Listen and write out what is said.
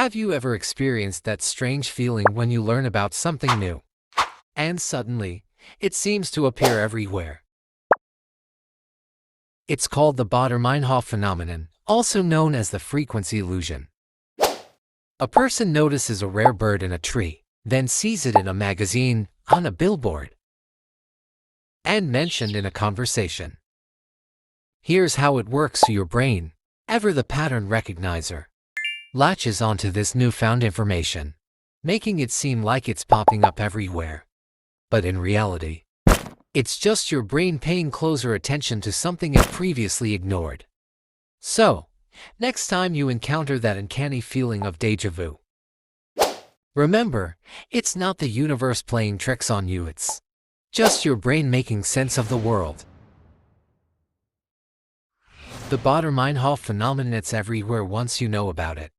Have you ever experienced that strange feeling when you learn about something new, and suddenly, it seems to appear everywhere? It's called the Baader-Meinhof phenomenon, also known as the frequency illusion. A person notices a rare bird in a tree, then sees it in a magazine, on a billboard, and mentioned in a conversation. Here's how it works: your brain, ever the pattern recognizer, latches onto this newfound information, making it seem like it's popping up everywhere. But in reality, it's just your brain paying closer attention to something it previously ignored. So, next time you encounter that uncanny feeling of déjà vu, remember, it's not the universe playing tricks on you, it's just your brain making sense of the world. The Baader-Meinhof phenomenon, it's everywhere once you know about it.